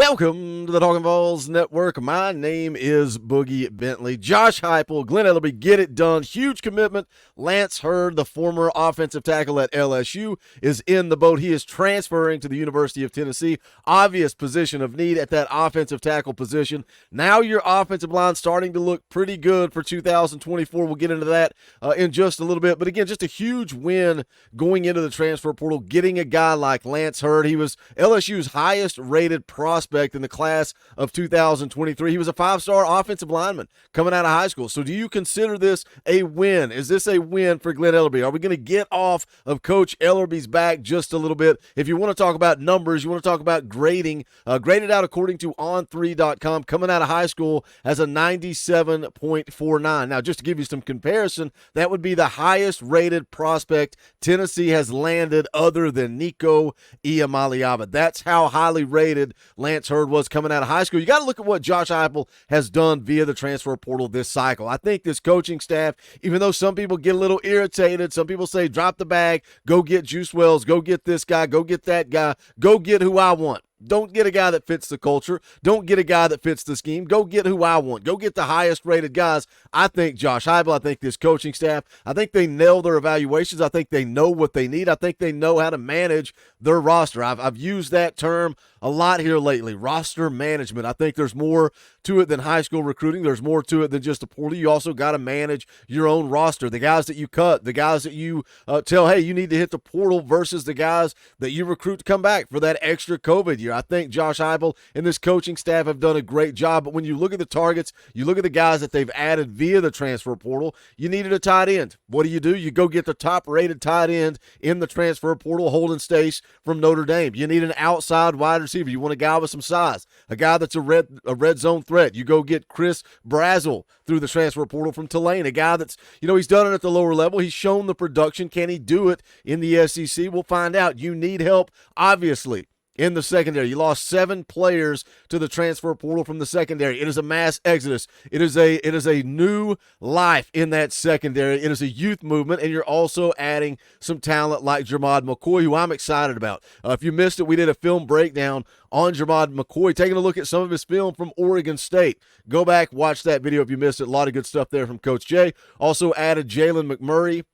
Welcome to the Talkin VAWLS Network. My name is Boogie Bentley. Josh Heupel, Glenn Ellerby, get it done. Huge commitment. Lance Hurd, the former offensive tackle at LSU, is in the boat. He is transferring to the University of Tennessee. Obvious position of need at that offensive tackle position. Now your offensive line starting to look pretty good for 2024. We'll get into that in just a little bit. But again, just a huge win going into the transfer portal, getting a guy like Lance Hurd. He was LSU's highest rated prospect in the class of 2023. He was a five-star offensive lineman coming out of high school. So do you consider this a win? Is this a win for Glenn Ellerby? Are we going to get off of Coach Ellerby's back just a little bit? If you want to talk about numbers, you want to talk about grading, graded out according to on3.com, coming out of high school as a 97.49. Now, just to give you some comparison, that would be the highest rated prospect Tennessee has landed other than Nico Iamaleava. That's how highly rated Lance Hurd was coming out of high school. You got to look at what Josh Heupel has done via the transfer portal this cycle. I think this coaching staff, even though some people get a little irritated, some people say drop the bag, go get Juice Wells, go get this guy, go get that guy, go get who I want. Don't get a guy that fits the culture. Don't get a guy that fits the scheme. Go get who I want. Go get the highest rated guys. I think Josh Heupel, I think this coaching staff, I think they nail their evaluations. I think they know what they need. I think they know how to manage their roster. I've used that term a lot here lately, roster management. I think there's more to it than high school recruiting. There's more to it than just a portal. You also got to manage your own roster, the guys that you cut, the guys that you tell, hey, you need to hit the portal versus the guys that you recruit to come back for that extra COVID year. I think Josh Heupel and this coaching staff have done a great job, but when you look at the targets, you look at the guys that they've added via the transfer portal, you needed a tight end. What do? You go get the top-rated tight end in the transfer portal, Holden Stace from Notre Dame. You need an outside wide receiver. You want a guy with some size, a guy that's a red zone threat. You go get Chris Brazzell through the transfer portal from Tulane, a guy that's, he's done it at the lower level. He's shown the production. Can he do it in the SEC? We'll find out. You need help, obviously, in the secondary. You lost 7 players to the transfer portal from the secondary. It is a mass exodus. It is a new life in that secondary. It is a youth movement, and you're also adding some talent like Jermod McCoy, who I'm excited about. If you missed it, we did a film breakdown on Jermod McCoy, taking a look at some of his film from Oregon State. Go back, watch that video if you missed it. A lot of good stuff there from Coach Jay. Also added Jalen McMurray,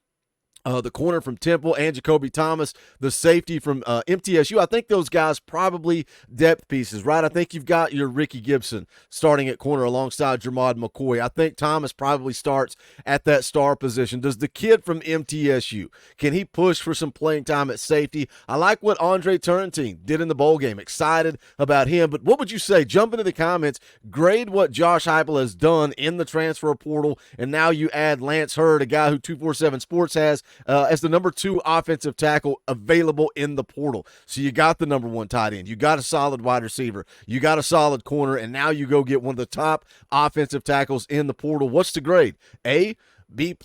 the corner from Temple, and Jacoby Thomas, the safety from MTSU. I think those guys probably depth pieces, right? I think you've got your Ricky Gibson starting at corner alongside Jermod McCoy. I think Thomas probably starts at that star position. Does the kid from MTSU, can he push for some playing time at safety? I like what Andre Turrentine did in the bowl game. Excited about him. But what would you say? Jump into the comments. Grade what Josh Heupel has done in the transfer portal, and now you add Lance Hurd, a guy who 247 Sports has as the number 2 offensive tackle available in the portal. So you got the number 1 tight end. You got a solid wide receiver. You got a solid corner, and now you go get one of the top offensive tackles in the portal. What's the grade? A, B+,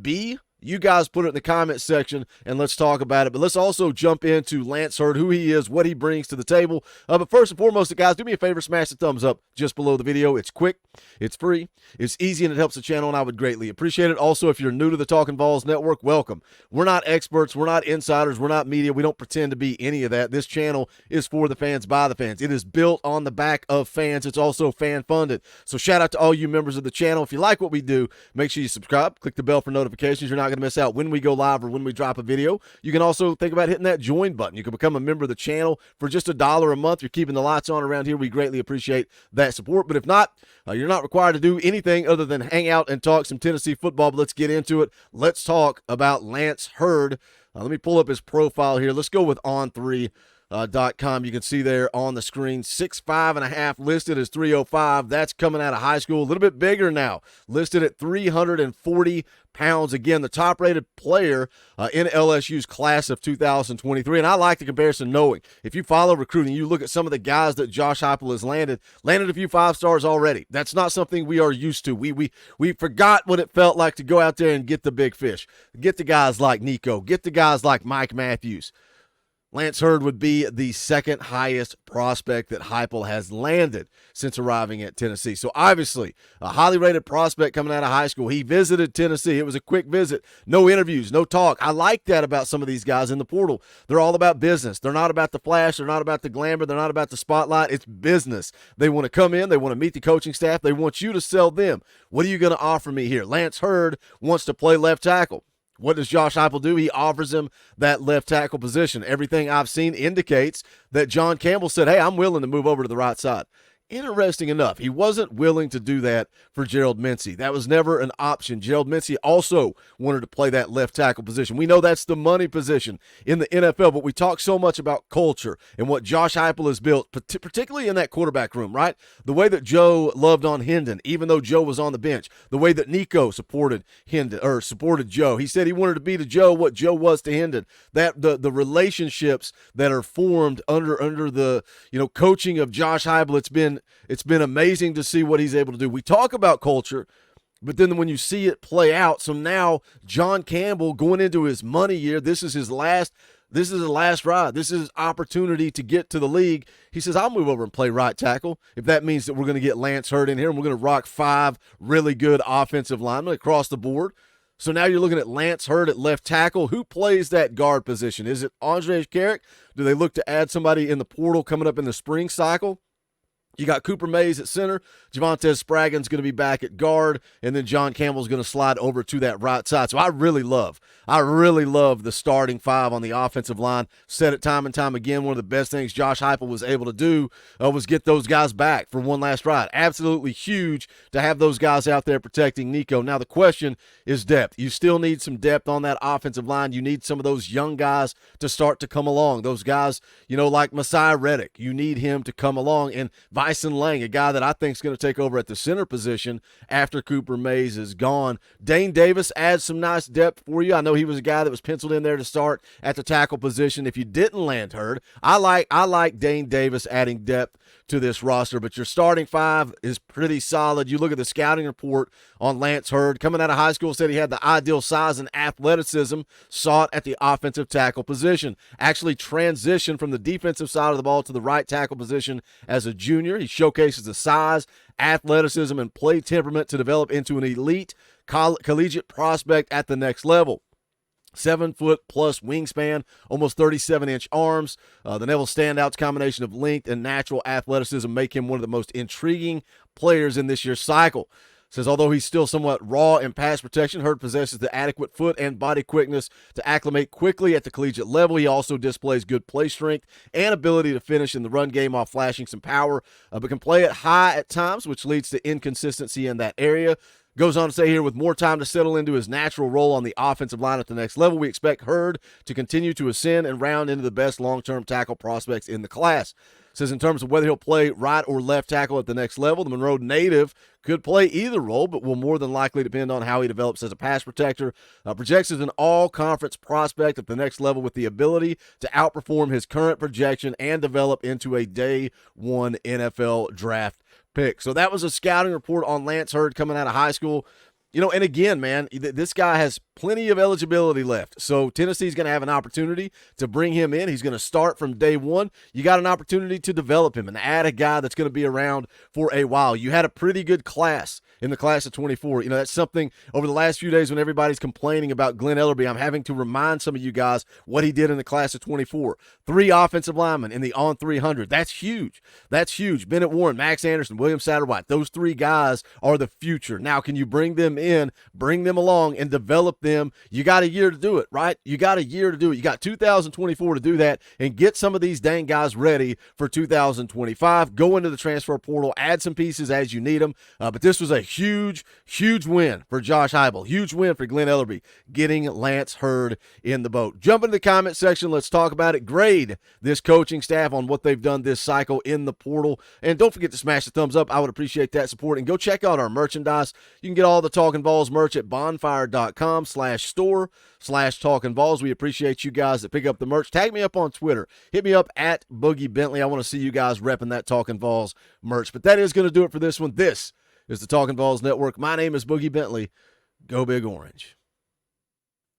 B? You guys put it in the comment section, and let's talk about it. But let's also jump into Lance Hurd, who he is, what he brings to the table. But first and foremost, guys, do me a favor, smash the thumbs up just below the video. It's quick, it's free, it's easy, and it helps the channel, and I would greatly appreciate it. Also, if you're new to the Talkin VAWLS Network, welcome. We're not experts, we're not insiders, we're not media. We don't pretend to be any of that. This channel is for the fans, by the fans. It is built on the back of fans. It's also fan-funded. So shout out to all you members of the channel. If you like what we do, make sure you subscribe, click the bell for notifications. You're not going to miss out when we go live or when we drop a video. You can also think about hitting that join button. You can become a member of the channel for just $1 a month. You're keeping the lights on around here. We greatly appreciate that support. But if not, you're not required to do anything other than hang out and talk some Tennessee football. But let's get into it. Let's talk about Lance Hurd. Let me pull up his profile here. Let's go with on3.com. You can see there on the screen, 6'5.5", listed as 305. That's coming out of high school. A little bit bigger now, listed at 340 pounds. Again, the top-rated player in LSU's class of 2023. And I like the comparison, knowing if you follow recruiting, you look at some of the guys that Josh Heupel has landed a few 5-stars already. That's not something we are used to. We forgot what it felt like to go out there and get the big fish. Get the guys like Nico. Get the guys like Mike Matthews. Lance Hurd would be the second highest prospect that Heupel has landed since arriving at Tennessee. So obviously, a highly rated prospect coming out of high school. He visited Tennessee. It was a quick visit. No interviews, no talk. I like that about some of these guys in the portal. They're all about business. They're not about the flash. They're not about the glamour. They're not about the spotlight. It's business. They want to come in. They want to meet the coaching staff. They want you to sell them. What are you going to offer me here? Lance Hurd wants to play left tackle. What does Josh Heupel do? He offers him that left tackle position. Everything I've seen indicates that John Campbell said, hey, I'm willing to move over to the right side. Interesting enough, he wasn't willing to do that for Gerald Mincey. That was never an option. Gerald Mincey also wanted to play that left tackle position. We know that's the money position in the NFL, but we talk so much about culture and what Josh Heupel has built, particularly in that quarterback room, right? The way that Joe loved on Hendon, even though Joe was on the bench. The way that Nico supported Hendon or supported Joe. He said he wanted to be to Joe what Joe was to Hendon. That the relationships that are formed under the coaching of Josh Heupel, it's been amazing to see what he's able to do. We talk about culture, but then when you see it play out, so now John Campbell going into his money year, this is his last ride. This is his opportunity to get to the league. He says, I'll move over and play right tackle if that means that we're going to get Lance Hurd in here and we're going to rock 5 really good offensive linemen across the board. So now you're looking at Lance Hurd at left tackle. Who plays that guard position? Is it Andre Carrick? Do they look to add somebody in the portal coming up in the spring cycle? You got Cooper Mays at center. Javonte Spraggins going to be back at guard, and then John Campbell's going to slide over to that right side. So I really love the starting 5 on the offensive line. Said it time and time again. One of the best things Josh Heupel was able to do was get those guys back for one last ride. Absolutely huge to have those guys out there protecting Nico. Now the question is depth. You still need some depth on that offensive line. You need some of those young guys to start to come along. Those guys, like Messiah Reddick. You need him to come along, and Bison Lang, a guy that I think is going to take over at the center position after Cooper Mays is gone. Dane Davis adds some nice depth for you. I know he was a guy that was penciled in there to start at the tackle position if you didn't land Hurd. I like Dane Davis adding depth to this roster, but your starting 5 is pretty solid. You look at the scouting report on Lance Hurd. Coming out of high school, said he had the ideal size and athleticism sought at the offensive tackle position. Actually transitioned from the defensive side of the ball to the right tackle position as a junior. He showcases the size, athleticism, and play temperament to develop into an elite collegiate prospect at the next level. 7-foot plus wingspan, almost 37-inch arms. The Neville standouts combination of length and natural athleticism make him one of the most intriguing players in this year's cycle. Says although he's still somewhat raw in pass protection, Hurd possesses the adequate foot and body quickness to acclimate quickly at the collegiate level. He also displays good play strength and ability to finish in the run game while flashing some power, but can play it high at times, which leads to inconsistency in that area. Goes on to say here, with more time to settle into his natural role on the offensive line at the next level, we expect Hurd to continue to ascend and round into the best long-term tackle prospects in the class. Says in terms of whether he'll play right or left tackle at the next level, the Monroe native could play either role, but will more than likely depend on how he develops as a pass protector. Projects as an all-conference prospect at the next level with the ability to outperform his current projection and develop into a day 1 NFL draft pick. So that was a scouting report on Lance Hurd coming out of high school. And again, man, this guy has plenty of eligibility left. So Tennessee's going to have an opportunity to bring him in. He's going to start from day 1. You got an opportunity to develop him and add a guy that's going to be around for a while. You had a pretty good class in the class of 24. That's something over the last few days when everybody's complaining about Glenn Ellerby, I'm having to remind some of you guys what he did in the class of 24. 3 offensive linemen in the on 300. That's huge. That's huge. Bennett Warren, Max Anderson, William Satterwhite. Those 3 guys are the future. Now, can you bring them in, bring them along, and develop them? You got a year to do it, right? You got a year to do it. You got 2024 to do that and get some of these dang guys ready for 2025. Go into the transfer portal, add some pieces as you need them. But this was a huge win for Josh Heupel. Huge win for Glenn Ellerby getting Lance Hurd in the boat. Jump into the comment section. Let's talk about it. Grade this coaching staff on what they've done this cycle in the portal. And don't forget to smash the thumbs up. I would appreciate that support. And go check out our merchandise. You can get all the Talkin VAWLS merch at bonfire.com/store/Talkin VAWLS. We appreciate you guys that pick up the merch. Tag me up on Twitter. Hit me up at Boogie Bentley. I want to see you guys repping that Talkin VAWLS merch. But that is going to do it for this one. This is the Talkin VAWLS Network. My name is Boogie Bentley. Go Big Orange.